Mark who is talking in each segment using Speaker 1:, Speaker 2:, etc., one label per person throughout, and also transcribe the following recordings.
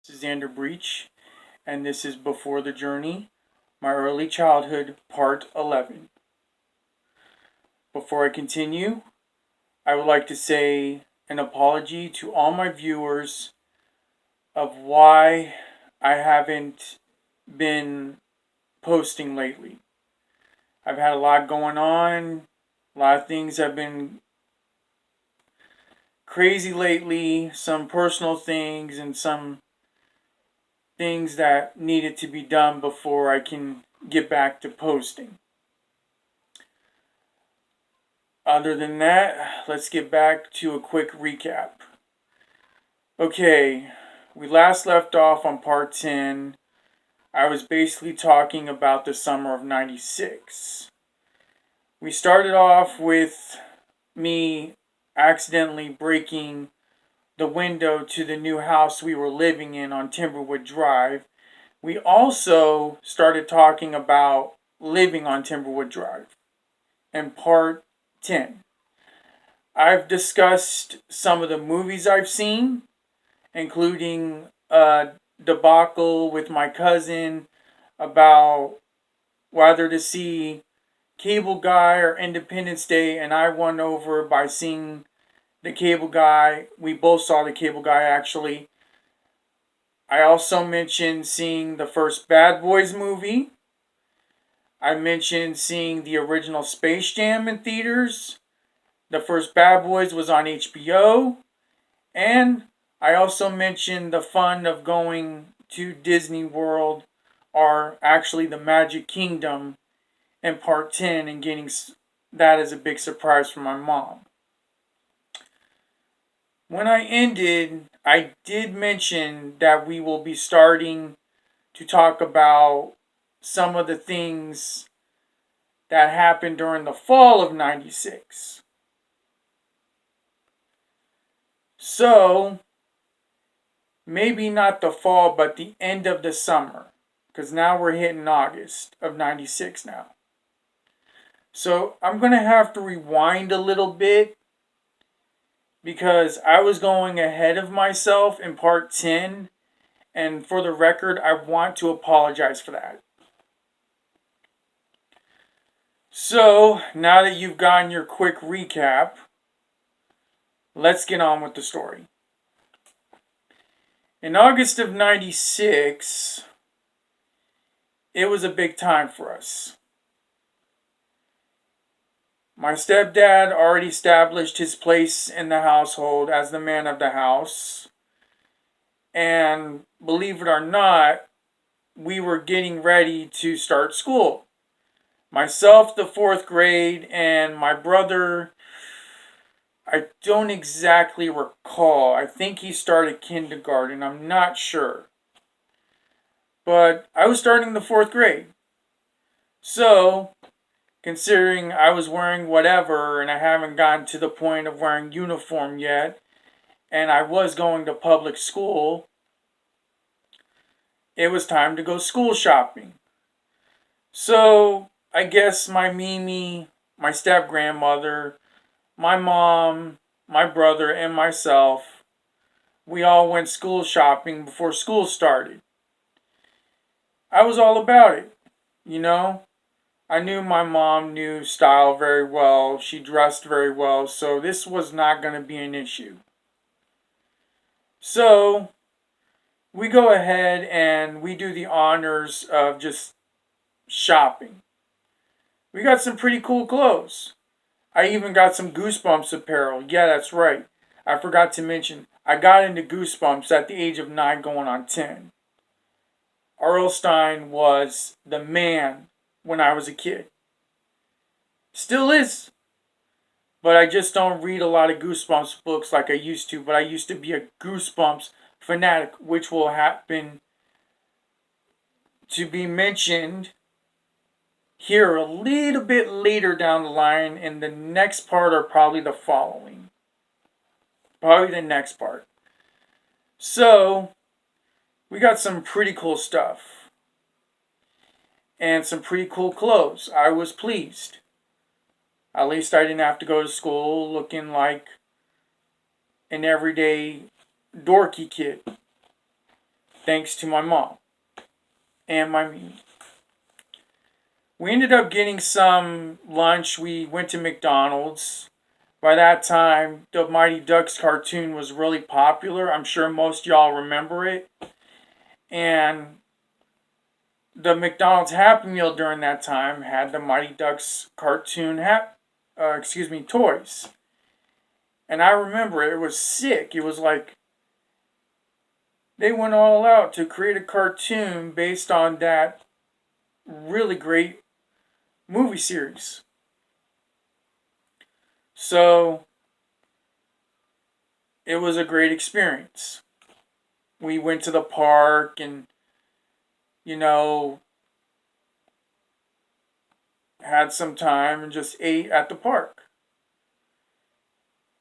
Speaker 1: This is Xander Breach, and this is Before the Journey, My Early Childhood, Part 11. Before I continue, I would like to say an apology to all my viewers of why I haven't been posting lately. I've had a lot going on, a lot of things have been crazy lately, some personal things and some things that needed to be done before I can get back to posting. Other than that, let's get back to a quick recap. Okay, we last left off on part 10. I was basically talking about the summer of 96. We started off with me accidentally breaking the window to the new house we were living in on Timberwood Drive. We also started talking about living on Timberwood Drive in part 10. I've discussed some of the movies I've seen, including a debacle with my cousin about whether to see Cable Guy or Independence Day, and I won over by seeing the Cable Guy. We both saw the Cable Guy, actually. I also mentioned seeing the first Bad Boys movie. I mentioned seeing the original Space Jam in theaters. The first Bad Boys was on HBO. And I also mentioned the fun of going to Disney World, or actually the Magic Kingdom, in part 10 and getting that as a big surprise for my mom. When I ended, I did mention that we will be starting to talk about some of the things that happened during the fall of 96. So, maybe not the fall, but the end of the summer. Because now we're hitting August of 96 now. So, I'm going to have to rewind a little bit, because I was going ahead of myself in part 10. And for the record, I want to apologize for that. So, now that you've gotten your quick recap, let's get on with the story. In August of 96, it was a big time for us. My stepdad already established his place in the household as the man of the house. And believe it or not, we were getting ready to start school. Myself, the 4th grade, and my brother, I don't exactly recall. I think he started kindergarten. I'm not sure. But I was starting the 4th grade. So, considering I was wearing whatever and I haven't gotten to the point of wearing uniform yet, and I was going to public school, it was time to go school shopping. So, I guess my Mimi, my step-grandmother, my mom, my brother, and myself, we all went school shopping before school started. I was all about it, you know? I knew my mom knew style very well. She dressed very well, so this was not going to be an issue. So, we go ahead and we do the honors of just shopping. We got some pretty cool clothes. I even got some Goosebumps apparel. Yeah, that's right. I forgot to mention, I got into Goosebumps at the age of 9 going on 10. R.L. Stine was the man when I was a kid. Still is. But I just don't read a lot of Goosebumps books like I used to. But I used to be a Goosebumps fanatic, which will happen to be mentioned here a little bit later down the line, in the next part or probably the following. Probably the next part. So, we got some pretty cool stuff. And some pretty cool clothes. I was pleased. At least I didn't have to go to school looking like an everyday dorky kid. thanks to my mom and my me. We ended up getting some lunch. We went to McDonald's. By that time, the Mighty Ducks cartoon was really popular. I'm sure most y'all remember it. And the McDonald's Happy Meal during that time had the Mighty Ducks cartoon toys. And I remember it was sick. It was like they went all out to create a cartoon based on that really great movie series. So it was a great experience. We went to the park and, you know, had some time and just ate at the park.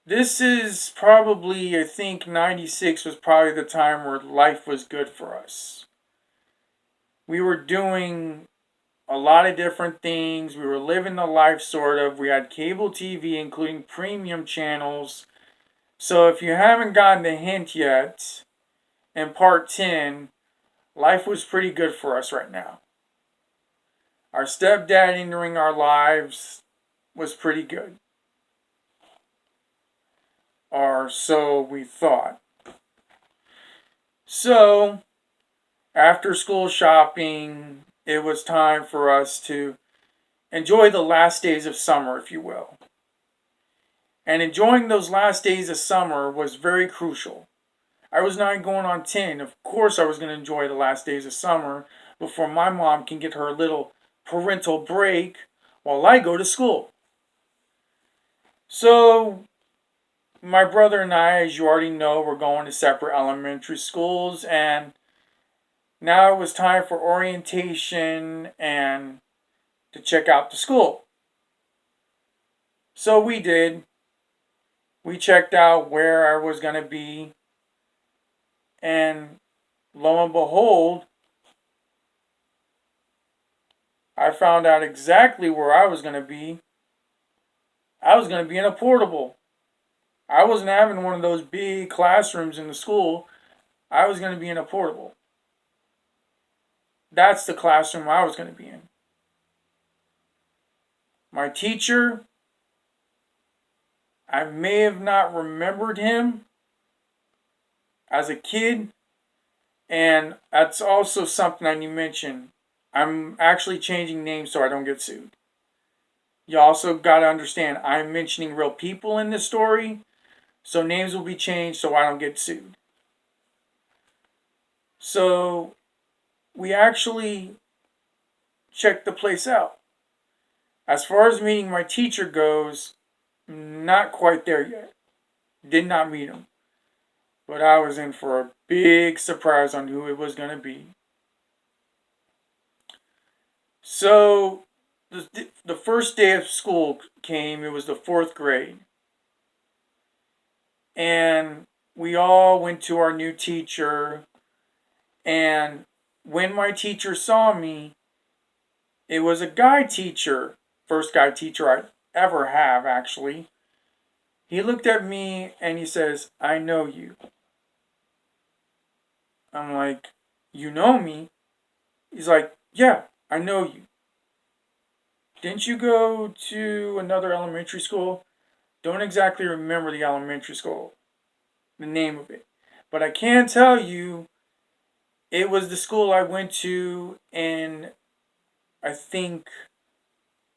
Speaker 1: This is probably, I think 96 was probably the time where life was good for us. We were doing a lot of different things. We were living the life, sort of. We had cable TV, including premium channels. So if you haven't gotten the hint yet, in part 10, life was pretty good for us right now. Our stepdad entering our lives was pretty good. Or so we thought. So, after school shopping, it was time for us to enjoy the last days of summer, if you will. And enjoying those last days of summer was very crucial. I was not going on 10. Of course, I was going to enjoy the last days of summer before my mom can get her little parental break while I go to school. So, my brother and I, as you already know, were going to separate elementary schools, and now it was time for orientation and to check out the school. So we did. We checked out where I was going to be, and lo and behold, I found out exactly where I was going to be. I was going to be in a portable. I wasn't having one of those big classrooms in the school. I was going to be in a portable. That's the classroom I was going to be in. My teacher, I may have not remembered him as a kid, and that's also something I need to mention. I'm actually changing names so I don't get sued. You also got to understand, I'm mentioning real people in this story, so names will be changed so I don't get sued. So, we actually checked the place out. As far as meeting my teacher goes, not quite there yet. Did not meet him. But I was in for a big surprise on who it was going to be. So, the first day of school came. It was the 4th grade. And we all went to our new teacher. And when my teacher saw me, it was a guy teacher. First guy teacher I'd ever have, actually. He looked at me and he says, "I know you." I'm like, "You know me?" He's like, "Yeah, I know you. Didn't you go to another elementary school?" Don't exactly remember the elementary school, the name of it. But I can tell you, it was the school I went to in, I think,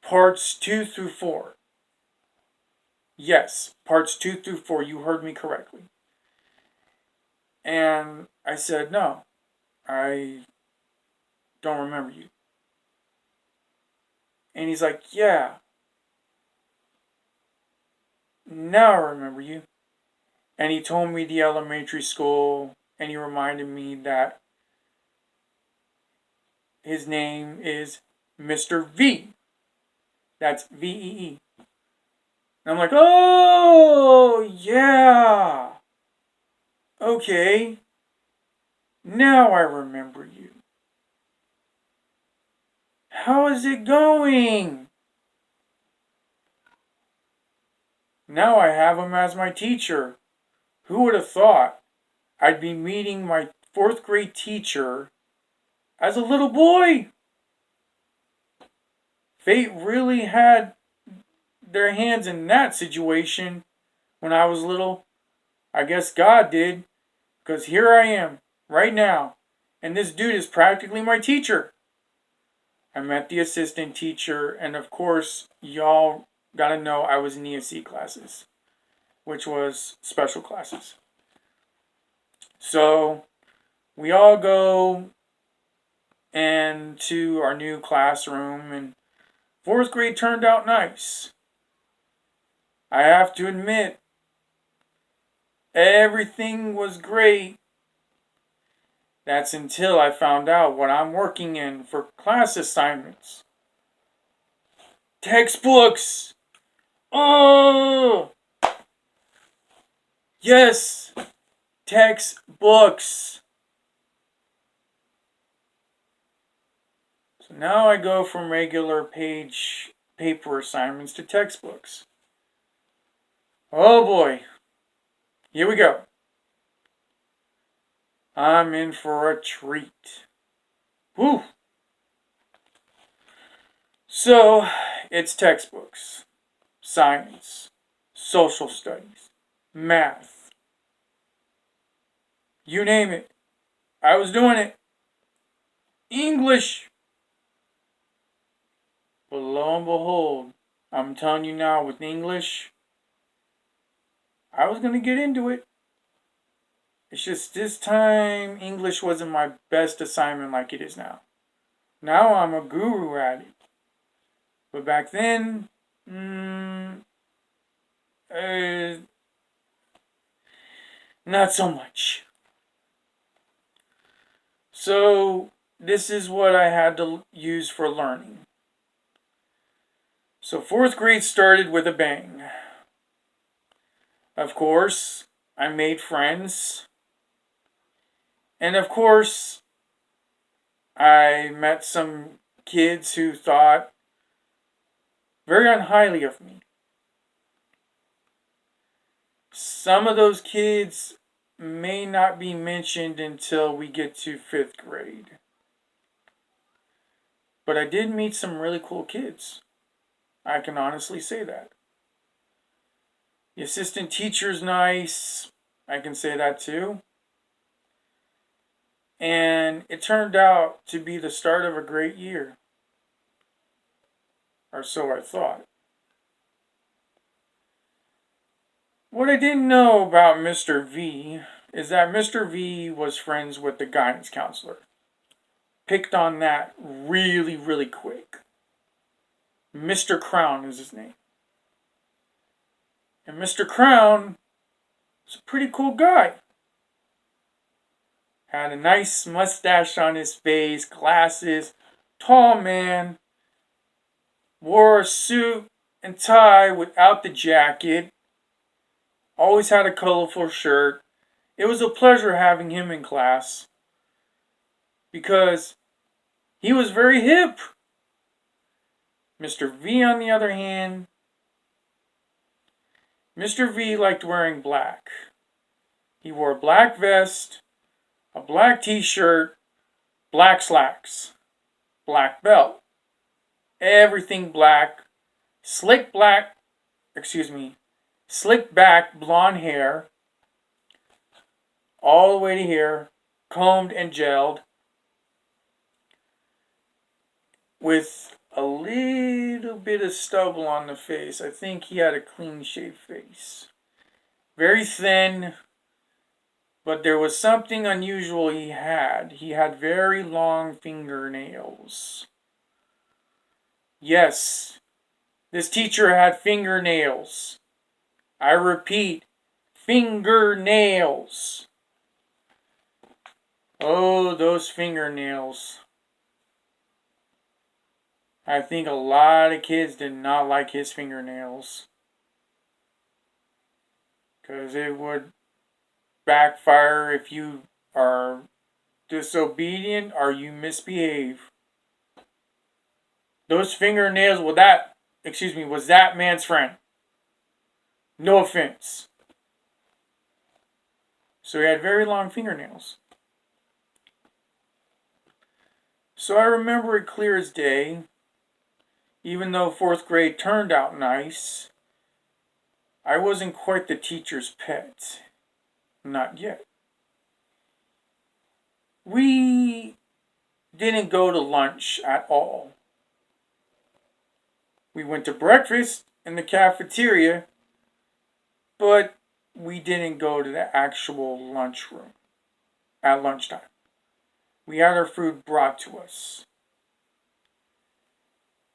Speaker 1: parts 2 through 4. Yes, parts 2 through 4. You heard me correctly. And I said, "No, I don't remember you." And he's like, "Yeah, now I remember you." And he told me the elementary school, and he reminded me that his name is Mr. V. That's VEE. And I'm like, "Oh, yeah. Okay. Now I remember you. How is it going?" Now I have him as my teacher. Who would have thought I'd be meeting my fourth grade teacher as a little boy. Fate really had their hands in that situation when I was little. I guess God did, because here I am, right now, and this dude is practically my teacher. I met the assistant teacher, and of course, y'all gotta know I was in ESC classes, which was special classes. So, we all go into our new classroom, and fourth grade turned out nice. I have to admit, everything was great. That's until I found out what I'm working in for class assignments. Textbooks! Oh! Yes! Textbooks! So now I go from regular page paper assignments to textbooks. Oh boy. Here we go. I'm in for a treat. Woo! So, it's textbooks, science, social studies, math. You name it. I was doing it. English. But lo and behold, I'm telling you now, with English, I was going to get into it. It's just this time, English wasn't my best assignment like it is now. Now I'm a guru at it. But back then, not so much. So, this is what I had to use for learning. So, fourth grade started with a bang. Of course, I made friends. And of course, I met some kids who thought very unhighly of me. Some of those kids may not be mentioned until we get to 5th grade. But I did meet some really cool kids. I can honestly say that. The assistant teacher's nice. I can say that too. And it turned out to be the start of a great year. Or so I thought. What I didn't know about Mr. V is that Mr. V was friends with the guidance counselor. Picked on that really, really quick. Mr. Crown is his name. And Mr. Crown is a pretty cool guy. Had a nice mustache on his face, glasses, tall man. Wore a suit and tie without the jacket. Always had a colorful shirt. It was a pleasure having him in class because he was very hip. Mr. V, on the other hand, Mr. V liked wearing black. He wore a black vest, a black t-shirt, black slacks, black belt, everything black, slick back blonde hair, all the way to here, combed and gelled, with a little bit of stubble on the face. I think he had a clean-shaved face. Very thin, but there was something unusual he had. He had very long fingernails. Yes, this teacher had fingernails. I repeat, fingernails. Oh, those fingernails. I think a lot of kids did not like his fingernails. Because it would backfire if you are disobedient or you misbehave. Those fingernails was that man's friend. No offense. So he had very long fingernails. So I remember it clear as day. Even though fourth grade turned out nice, I wasn't quite the teacher's pet. Not yet. We didn't go to lunch at all. We went to breakfast in the cafeteria, but we didn't go to the actual lunchroom at lunchtime. We had our food brought to us.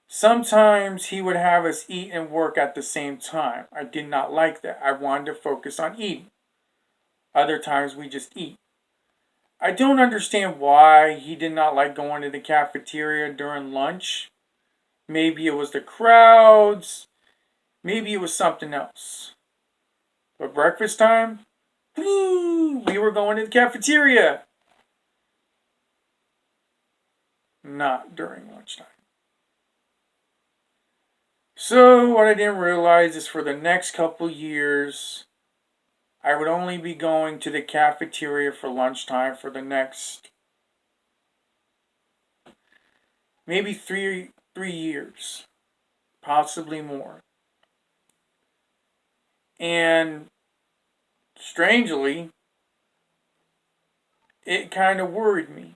Speaker 1: Sometimes he would have us eat and work at the same time. I did not like that. I wanted to focus on eating. Other times we just eat. I don't understand why he did not like going to the cafeteria during lunch. Maybe it was the crowds. Maybe it was something else. But breakfast time, we were going to the cafeteria. Not during lunchtime. So what I didn't realize is for the next couple years, I would only be going to the cafeteria for lunchtime for the next maybe three years, possibly more. And strangely, it kind of worried me.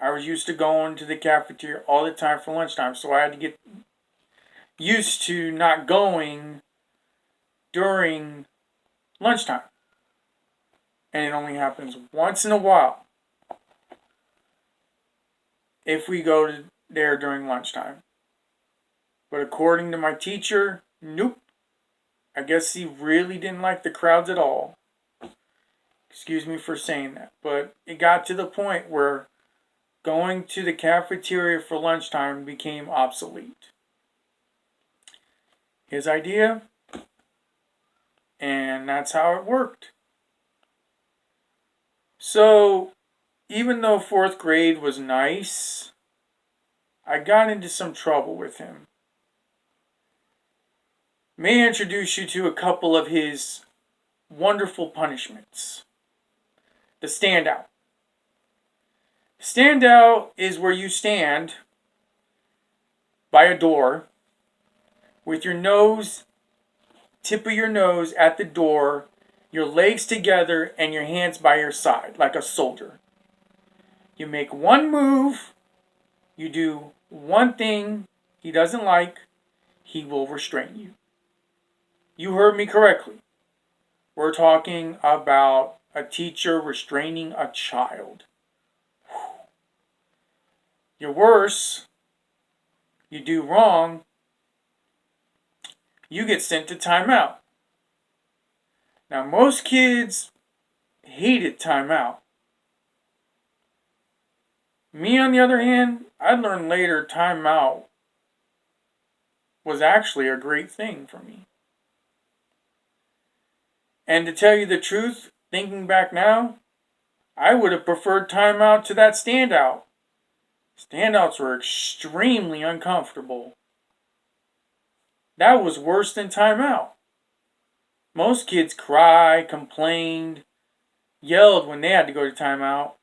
Speaker 1: I was used to going to the cafeteria all the time for lunchtime, so I had to get used to not going during lunchtime. And it only happens once in a while if we go to there during lunchtime. But according to my teacher, nope. I guess he really didn't like the crowds at all. Excuse me for saying that. But it got to the point where going to the cafeteria for lunchtime became obsolete. His idea, and that's how it worked. So, even though fourth grade was nice, I got into some trouble with him. May I introduce you to a couple of his wonderful punishments. The standout. Standout is where you stand by a door with your nose, tip of your nose at the door, your legs together, and your hands by your side, like a soldier. You make one move, you do one thing he doesn't like, he will restrain you. You heard me correctly. We're talking about a teacher restraining a child. You're worse, you do wrong, you get sent to timeout. Now, most kids hated timeout. Me, on the other hand, I learned later timeout was actually a great thing for me. And to tell you the truth, thinking back now, I would have preferred timeout to that standout. Standouts were extremely uncomfortable. That was worse than timeout. Most kids cried, complained, yelled when they had to go to timeout.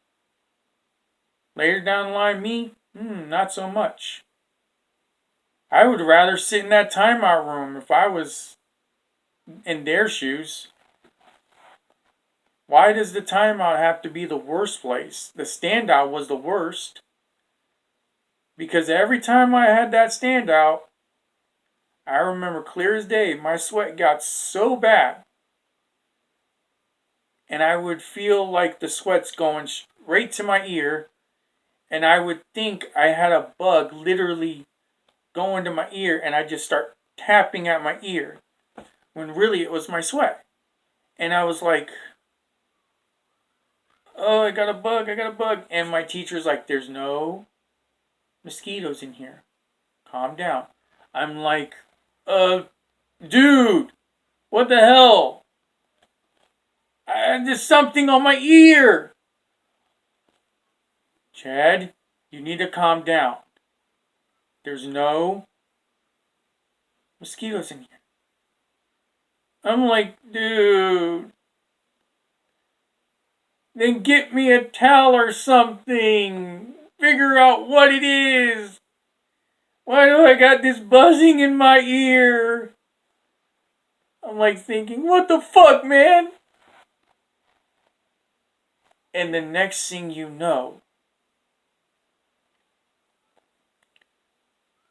Speaker 1: Later down the line, me, not so much. I would rather sit in that timeout room if I was in their shoes. Why does the timeout have to be the worst place? The standout was the worst. Because every time I had that standout, I remember clear as day, my sweat got so bad. And I would feel like the sweat's going straight to my ear. And I would think I had a bug literally going to my ear. And I'd just start tapping at my ear. When really it was my sweat. And I was like, oh, I got a bug. And my teacher's like, there's no mosquitoes in here. Calm down. I'm like, dude, what the hell? There's something on my ear. Chad, you need to calm down. There's no mosquitoes in here. I'm like, dude, then get me a towel or something. figure out what it is. Why do I got this buzzing in my ear? I'm like thinking, what the fuck, man? And the next thing you know,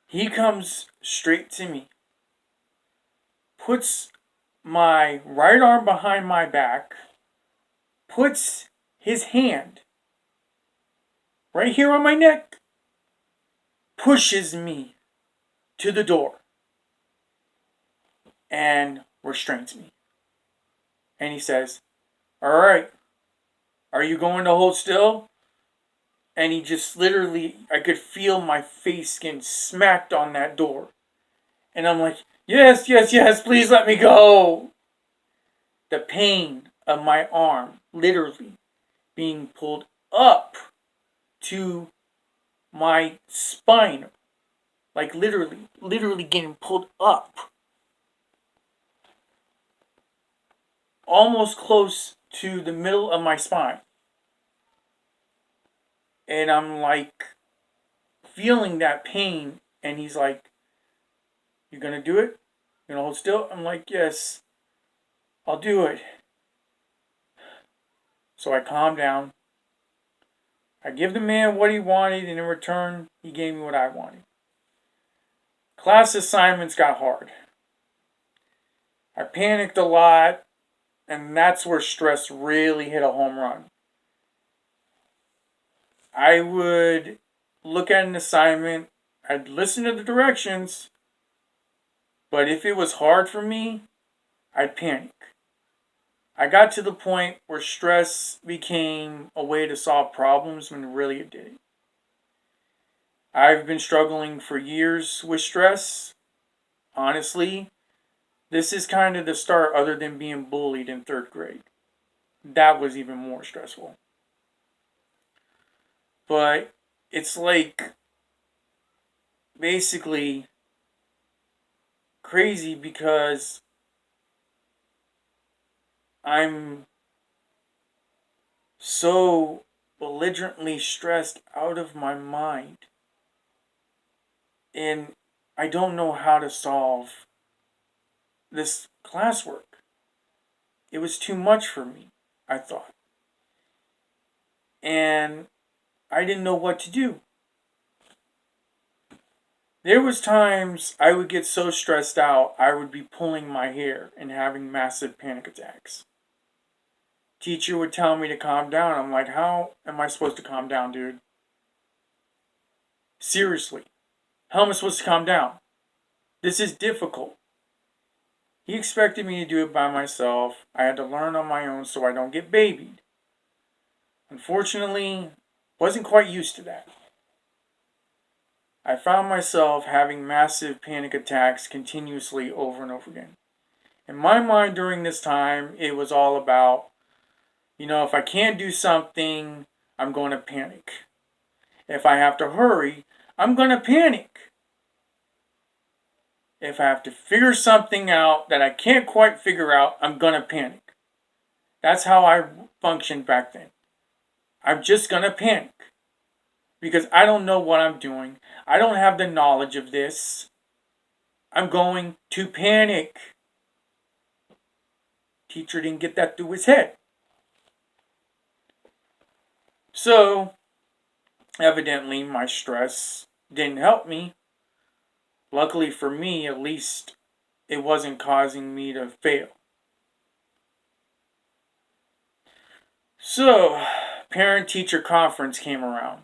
Speaker 1: he comes straight to me, puts my right arm behind my back, puts his hand right here on my neck, pushes me to the door, and restrains me. And he says, all right, are you going to hold still? And he just literally, I could feel my face getting smacked on that door. And I'm like, yes, yes, yes, please let me go. The pain of my arm literally being pulled up to my spine. Like literally getting pulled up. Almost close to the middle of my spine. And I'm like feeling that pain. And he's like, you gonna do it? You gonna hold still? I'm like, yes, I'll do it. So I calm down. I give the man what he wanted, and in return, he gave me what I wanted. Class assignments got hard. I panicked a lot, and that's where stress really hit a home run. I would look at an assignment, I'd listen to the directions, but if it was hard for me, I'd panic. I got to the point where stress became a way to solve problems when really it didn't. I've been struggling for years with stress. Honestly, this is kind of the start other than being bullied in 3rd grade. That was even more stressful. But it's like basically crazy because I'm so belligerently stressed out of my mind. And I don't know how to solve this classwork. It was too much for me, I thought. And I didn't know what to do. There was times I would get so stressed out, I would be pulling my hair and having massive panic attacks. Teacher would tell me to calm down. I'm like, how am I supposed to calm down, dude? Seriously. How am I supposed to calm down? This is difficult. He expected me to do it by myself. I had to learn on my own so I don't get babied. Unfortunately, wasn't quite used to that. I found myself having massive panic attacks continuously over and over again. In my mind during this time, it was all about, if I can't do something, I'm going to panic. If I have to hurry, I'm going to panic. If I have to figure something out that I can't quite figure out, I'm going to panic. That's how I functioned back then. I'm just going to panic. Because I don't know what I'm doing. I don't have the knowledge of this. I'm going to panic. Teacher didn't get that through his head. So, evidently, my stress didn't help me. Luckily for me, at least, it wasn't causing me to fail. So, ParentTeacher Conference came around.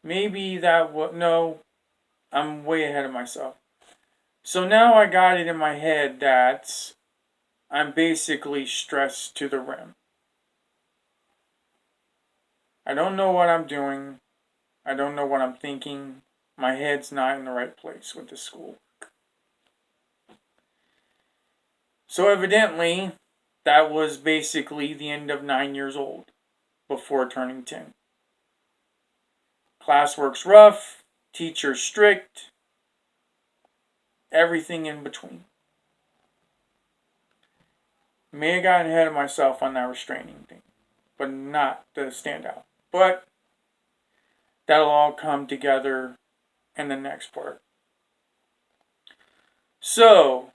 Speaker 1: Maybe that was... No, I'm way ahead of myself. So now I got it in my head that I'm basically stressed to the rim. I don't know what I'm doing. I don't know what I'm thinking. My head's not in the right place with the school. So evidently, that was basically the end of 9 years old before turning 10. Classwork's rough, teacher's strict, everything in between. May have gotten ahead of myself on that restraining thing. but not the standout. But that'll all come together in the next part. So,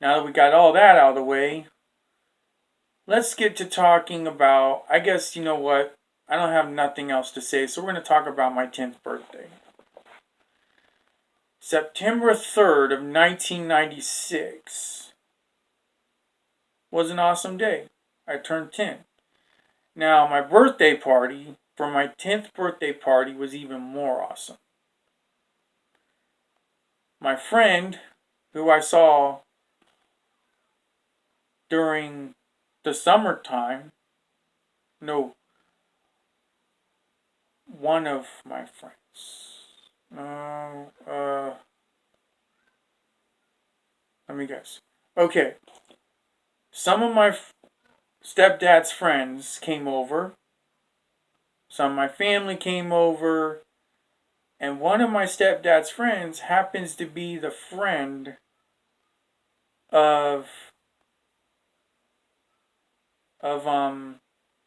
Speaker 1: now that we got all that out of the way, let's get to talking about, I guess, you know what? I don't have nothing else to say, so we're going to talk about my 10th birthday. September 3rd of 1996 was an awesome day. I turned 10. Now, my birthday party, for my 10th birthday party, was even more awesome. My friend, who I saw during the summertime, no, one of my friends. Let me guess. Okay. Some of my stepdad's friends came over. Some of my family came over. And one of my stepdad's friends happens to be the friend of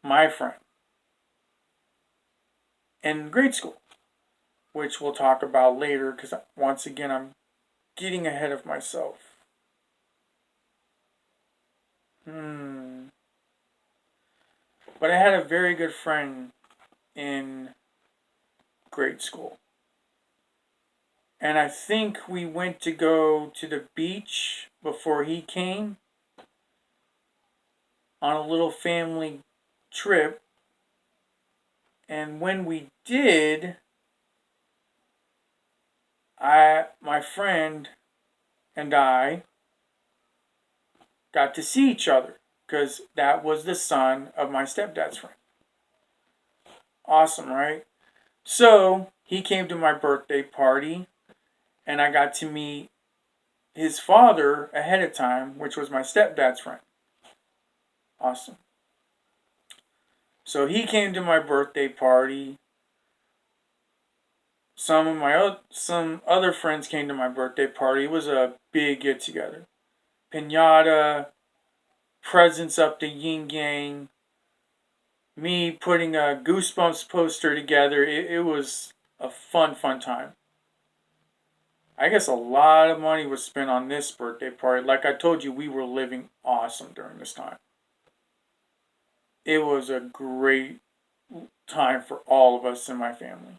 Speaker 1: my friend in grade school, which we'll talk about later because once again I'm getting ahead of myself. But I had a very good friend in grade school. And I think we went to go to the beach before he came on a little family trip. And when we did, my friend and I got to see each other because that was the son of my stepdad's friend. Awesome, right? So he came to my birthday party and I got to meet his father ahead of time, which was my stepdad's friend. Awesome. So he came to my birthday party. Some other friends came to my birthday party. It was a big get together. Piñata, presents up the yin yang, me putting a Goosebumps poster together. It was a fun time. I guess a lot of money was spent on this birthday party. Like I told you, we were living awesome during this time. It was a great time for all of us in my family.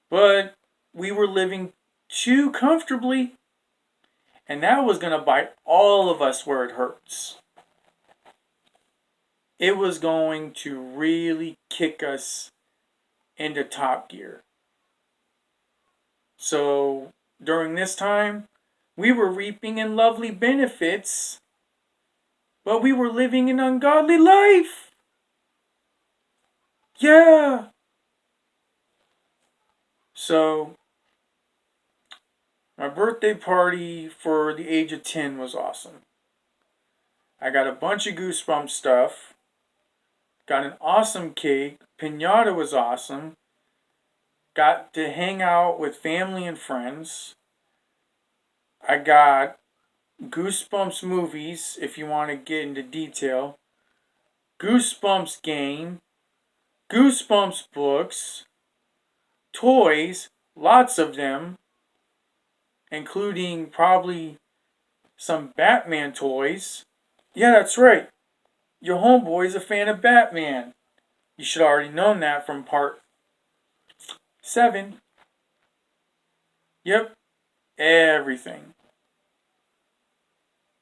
Speaker 1: But we were living too comfortably, and that was going to bite all of us where it hurts. It was going to really kick us into top gear. So during this time, we were reaping in lovely benefits, but we were living an ungodly life. Yeah. So my birthday party for the age of 10 was awesome. I got a bunch of Goosebumps stuff. Got an awesome cake. Piñata was awesome. Got to hang out with family and friends. I got Goosebumps movies, if you want to get into detail. Goosebumps game. Goosebumps books. Toys. Lots of them. Including probably some Batman toys. Yeah, that's right. Your homeboy's a fan of Batman. You should have already known that from part 7. Yep. Everything.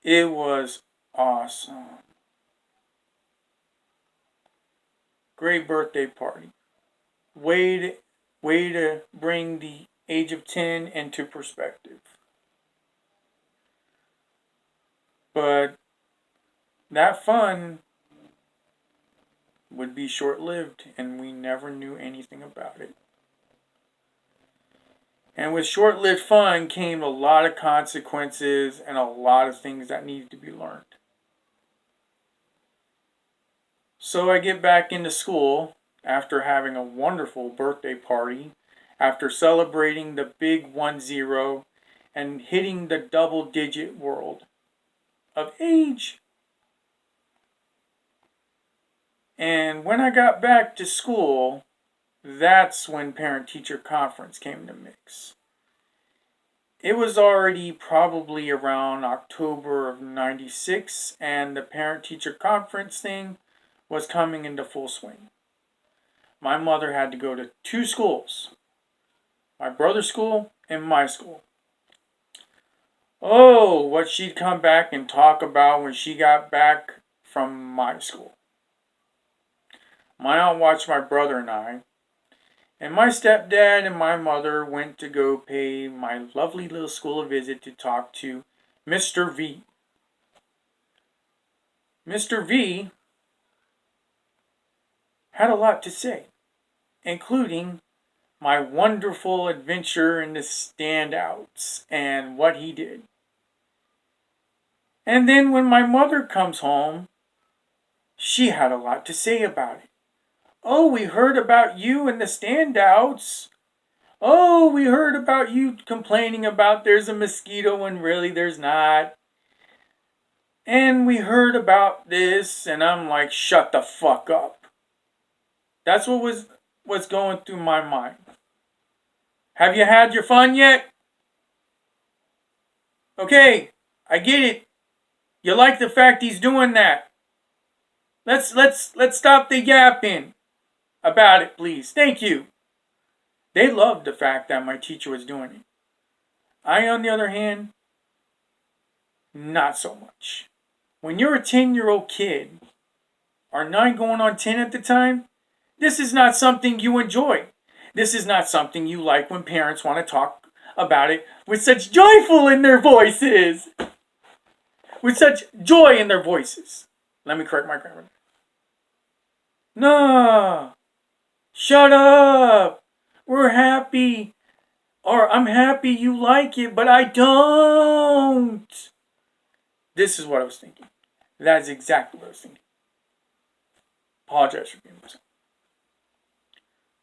Speaker 1: It was awesome. Great birthday party. Way to bring the age of 10 into perspective. But that fun would be short-lived, and we never knew anything about it. And with short-lived fun came a lot of consequences and a lot of things that needed to be learned. So I get back into school after having a wonderful birthday party, after celebrating the big 1-0 and hitting the double-digit world of age. And when I got back to school, that's when Parent-Teacher Conference came in the mix. It was already probably around October of 96, and the Parent-Teacher Conference thing was coming into full swing. My mother had to go to two schools, my brother's school and my school. Oh, what she'd come back and talk about when she got back from my school. My aunt watched my brother and I, and my stepdad and my mother went to go pay my lovely little school a visit to talk to Mr. V. Mr. V had a lot to say, including my wonderful adventure in the standouts and what he did. And then when my mother comes home, she had a lot to say about it. Oh, we heard about you and the standouts. Oh, we heard about you complaining about there's a mosquito when really there's not. And we heard about this, and I'm like, shut the fuck up. That's what's going through my mind. Have you had your fun yet? Okay, I get it. You like the fact he's doing that. Let's stop the yapping about it, please. Thank you. They loved the fact that my teacher was doing it. I, on the other hand, not so much. When you're a 10-year-old kid, or 9 going on 10 at the time, this is not something you enjoy. This is not something you like when parents want to talk about it with such joyful in their voices. With such joy in their voices. Let me correct my grammar. No. Shut up. We're happy. Or I'm happy you like it, but I don't. This is what I was thinking. That's exactly what I was thinking. Apologize for being myself.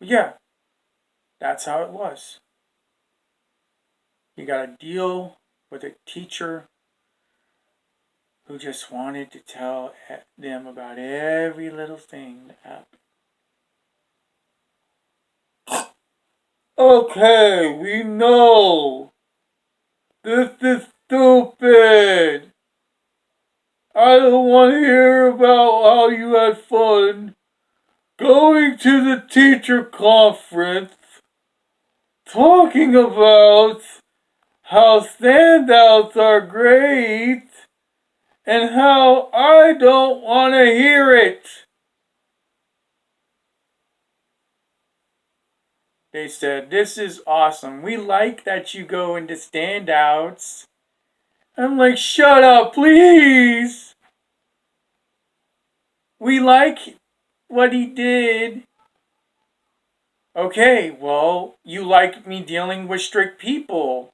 Speaker 1: But yeah, that's how it was. You gotta deal with a teacher who just wanted to tell them about every little thing that happened. Okay, we know. This is stupid. I don't want to hear about how you had fun going to the teacher conference, talking about how standouts are great, and how I don't want to hear it. They said, this is awesome. We like that you go into standouts. I'm like, shut up, please. We like what he did. Okay, well, you like me dealing with strict people.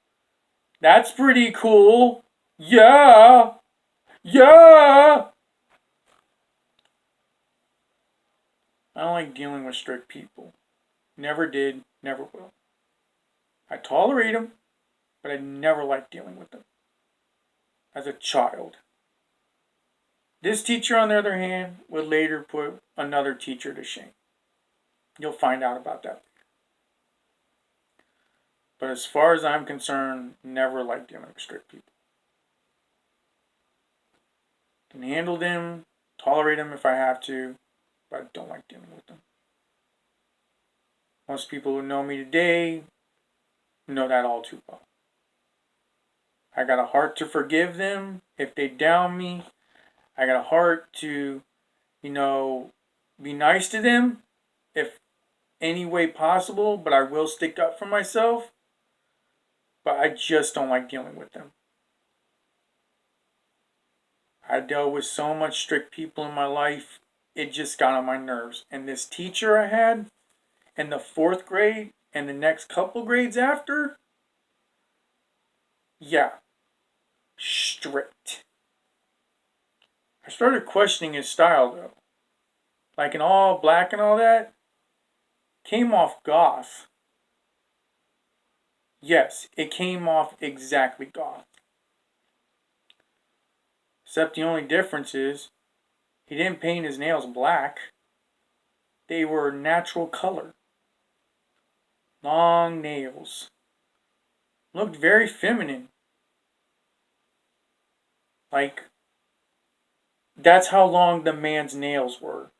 Speaker 1: That's pretty cool. Yeah. Yeah. I don't like dealing with strict people. Never did, never will. I tolerate them, but I never liked dealing with them. As a child. This teacher, on the other hand, would later put another teacher to shame. You'll find out about that. But as far as I'm concerned, never liked dealing with strict people. Can handle them, tolerate them if I have to, but I don't like dealing with them. Most people who know me today know that all too well. I got a heart to forgive them if they down me. I got a heart to, be nice to them if any way possible, but I will stick up for myself. But I just don't like dealing with them. I dealt with so much strict people in my life, it just got on my nerves. And this teacher I had in the 4th grade and the next couple grades after, yeah, strict. I started questioning his style though. Like in all black and all that, came off goth. Yes, it came off exactly goth. Except the only difference is, he didn't paint his nails black. They were natural color. Long nails. Looked very feminine. Like, that's how long the man's nails were.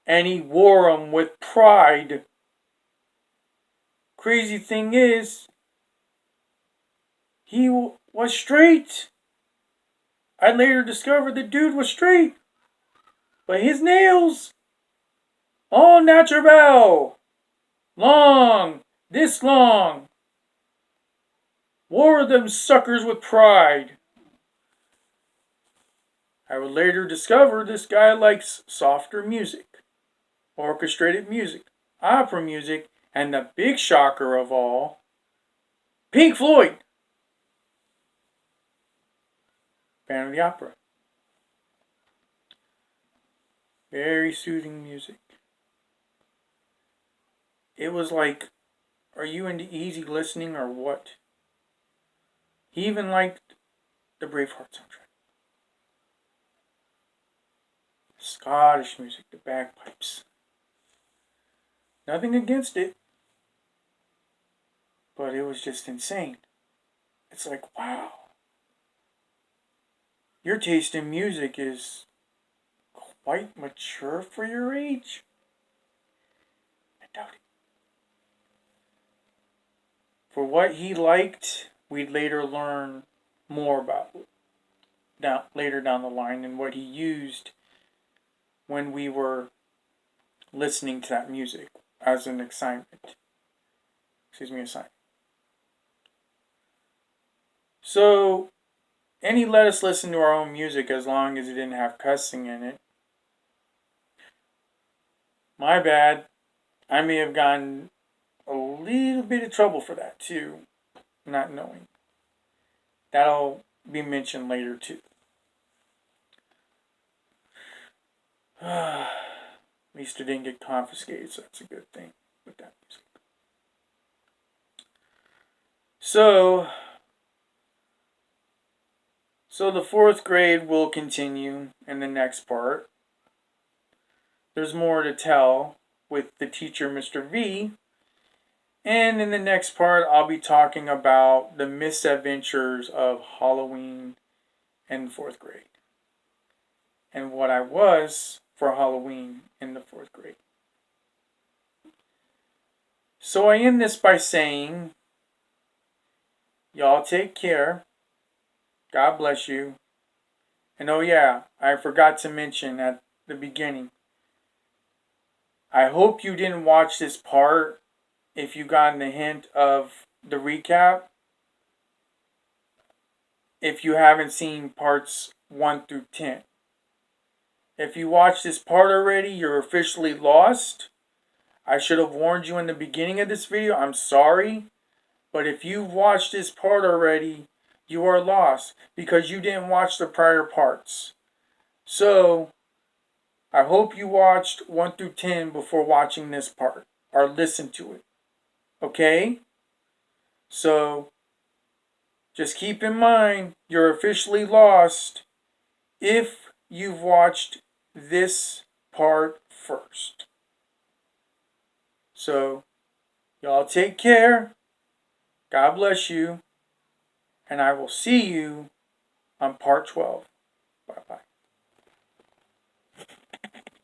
Speaker 1: And he wore them with pride. Crazy thing is, he was straight. I later discovered the dude was straight. But his nails, all natural. Long. This long. Wore them suckers with pride. I would later discover this guy likes softer music, orchestrated music, opera music, and the big shocker of all, Pink Floyd. Fan of the opera. Very soothing music. It was like, are you into easy listening or what? He even liked the Braveheart soundtrack. Scottish music, the bagpipes. Nothing against it, but it was just insane. It's like, wow. Your taste in music is quite mature for your age. I doubt it. For what he liked, we'd later learn more about later down the line and what he used when we were listening to that music as an assignment. Assignment. So, and he let us listen to our own music as long as it didn't have cussing in it. My bad. I may have gotten a little bit of trouble for that too, not knowing. That'll be mentioned later too. At least it didn't get confiscated, so that's a good thing with that music. So the 4th grade will continue in the next part. There's more to tell with the teacher, Mr. V. And in the next part, I'll be talking about the misadventures of Halloween in 4th grade. And what I was for Halloween in the 4th grade. So I end this by saying, y'all take care. God bless you. And oh yeah, I forgot to mention at the beginning, I hope you didn't watch this part if you gotten the hint of the recap. If you haven't seen parts 1 through 10. If you watched this part already, you're officially lost. I should have warned you in the beginning of this video. I'm sorry. But if you've watched this part already, you are lost because you didn't watch the prior parts. So, I hope you watched 1 through 10 before watching this part or listen to it. Okay? So, just keep in mind, you're officially lost if you've watched this part first. So, y'all take care. God bless you. And I will see you on part 12. Bye-bye.